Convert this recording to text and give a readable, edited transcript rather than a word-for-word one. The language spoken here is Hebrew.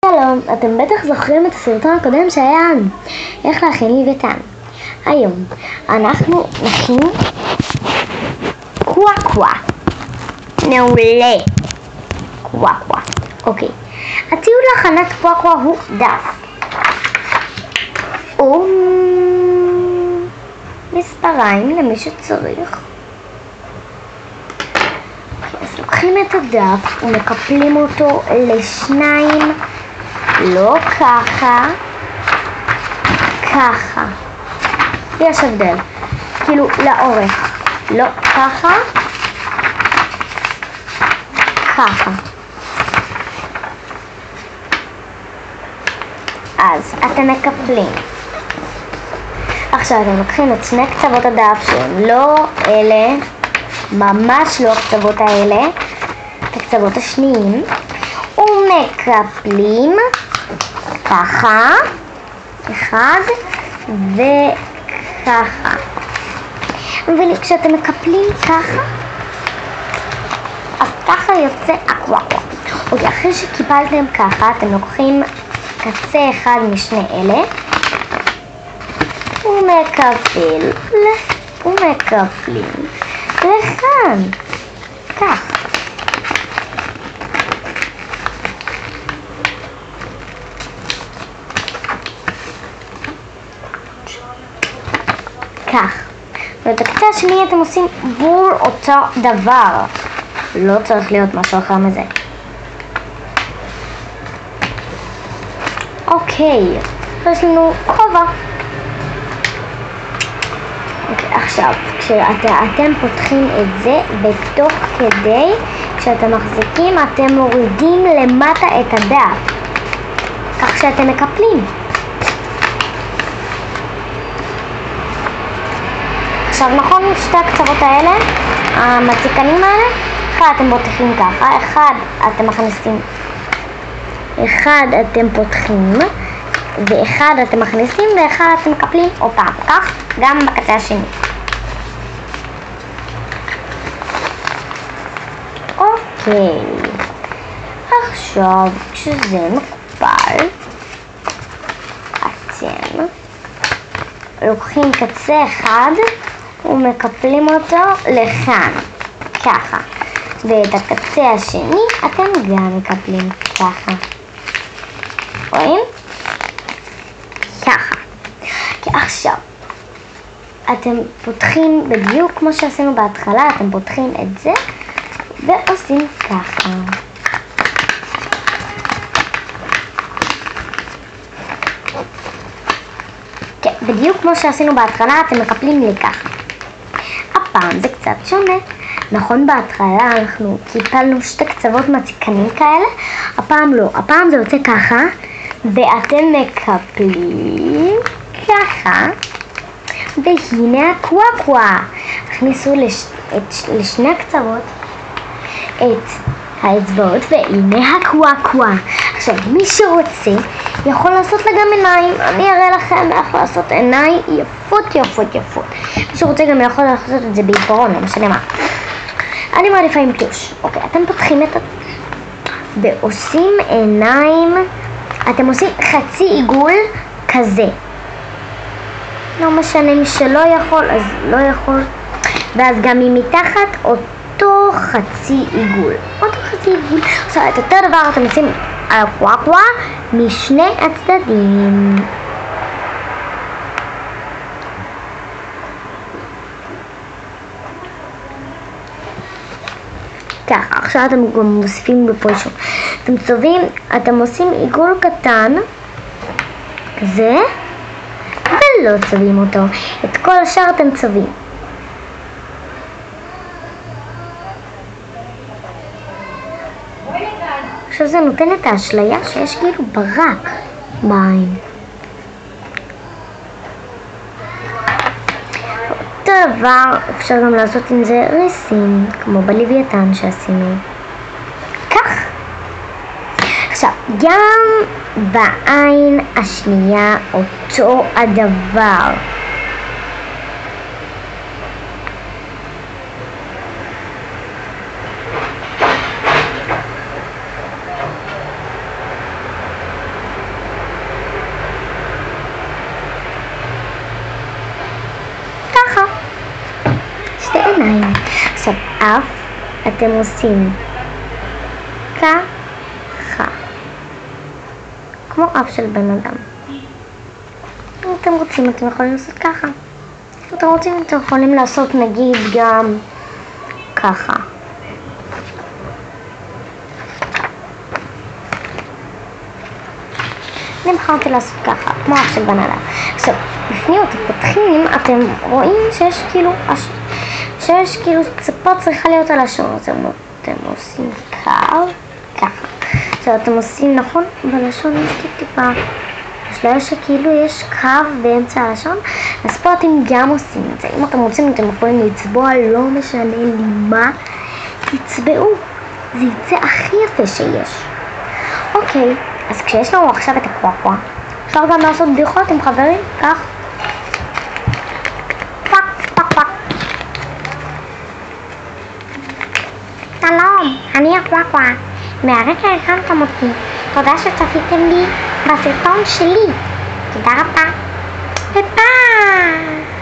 שלום, אתם בטח זוכרים את הסרטון הקודם שהיה איך להכין לוויתן. היום אנחנו נכין קוואקווה. מעולה. קוואקווה. אוקיי. הציוד להכנת קוואקווה הוא דף מספריים למי שצריך. אז לוקחים את הדף ומקפלים אותו לשניים, לא ככה, ככה. יש הבדל, כאילו לאורך, לא ככה, ככה. אז אתם מקפלים. עכשיו אתם לוקחים את שני קצוות הדף שהם לא אלה, ממש לא הקצוות האלה, את הקצוות השניים, ומקפלים ככה, אחד וככה. וכשאתם מקפלים ככה, אז ככה יוצא הקוואקווה. אוקיי, אחרי שקיפלתם ככה, אתם לוקחים קצה אחד משני אלה, ומקפלים לכאן, כך. כך. ואת הקצה השני אתם עושים בול אותו דבר. לא צריך להיות משהו אחר מזה. אוקיי, יש לנו כובע. עכשיו, כשאתם פותחים את זה בתוך כדי, כשאתם מחזיקים, אתם מורידים למטה את הדף, כך שאתם מקפלים. עכשיו, נכון, שתי הקצוות האלה, המציקנים האלה, אחד אתם פותחים ככה, אחד אתם פותחים, ואחד אתם מכניסים, ואחד אתם מקפלים עוד פעם, כך גם בקצה השני. אוקיי, עכשיו כשזה מקופל, אתם לוקחים קצה אחד ומקפלים אותו לכאן, ככה, ואת הקצה השני אתם גם מקפלים ככה. רואים? ככה. כי עכשיו אתם פותחים בדיוק כמו שעשינו בהתחלה, אתם פותחים את זה ועושים ככה. כן, בדיוק כמו שעשינו בהתחלה, אתם מקפלים לי ככה. הפעם זה קצת שונה. נכון, בהתחלה אנחנו קיפלנו שתי קצוות מציקנים כאלה, הפעם לא, הפעם זה יוצא ככה, ואתם מקפלים ככה, והנה הקוואקווה. הכניסו לשני הקצוות את האצבעות, והנה הקוואקווה. עכשיו, מי שרוצה יכול לעשות לה גם עיניים. אני אראה לכם איך לעשות עיניים יפות יפות יפות. מי שרוצה גם יכול לעשות את זה בעיפרון, לא משנה מה. אני מעדיפה עם טוש. אוקיי, אתם פותחים את ועושים עיניים. אתם עושים חצי עיגול כזה. לא משנה, מי שלא יכול אז לא יכול. ואז גם מתחת אותו חצי עיגול. אותו חצי עיגול. עכשיו, את אותו דבר אתם עושים על הקוואקווה משני הצדדים. ככה, עכשיו אתם גם מוסיפים בפה שוב. אתם עושים עיגול קטן כזה, ולא צובעים אותו. את כל השאר אתם צובעים. עכשיו זה נותן את האשליה שיש כאילו ברק בעין. אותו דבר אפשר גם לעשות עם זה ריסים, כמו בלוויתן שעשינו. כך. עכשיו, גם בעין השנייה אותו הדבר. אף אתם עושים ככה, כמו אף של בן אדם. אם אתם רוצים, אתם יכולים לעשות ככה. אם אתם רוצים, אתם יכולים לעשות נגיד גם ככה. אני בחרתי לעשות ככה, כמו אף של בן אדם. עכשיו, לפני אתם פותחים, אתם רואים שיש כאילו פה צריכה להיות הלשון. אז אתם עושים קו, ככה. עכשיו אתם עושים נכון, בלשון יש טיפה אשליה שכאילו יש קו באמצע הלשון, אז פה אתם גם עושים את זה. אם אתם רוצים, אתם יכולים לצבוע, לא משנה לי מה, תצבעו, זה יצא הכי יפה שיש. אוקיי, אז כשיש לנו עכשיו את הקוואקווה, אפשר גם לעשות בדיחות עם חברים, כך. שלום, אני הקוואקווה. מהרגע הכנתם אותי. תודה שצפיתם לי בסרטון שלי. תודה רבה. וביי.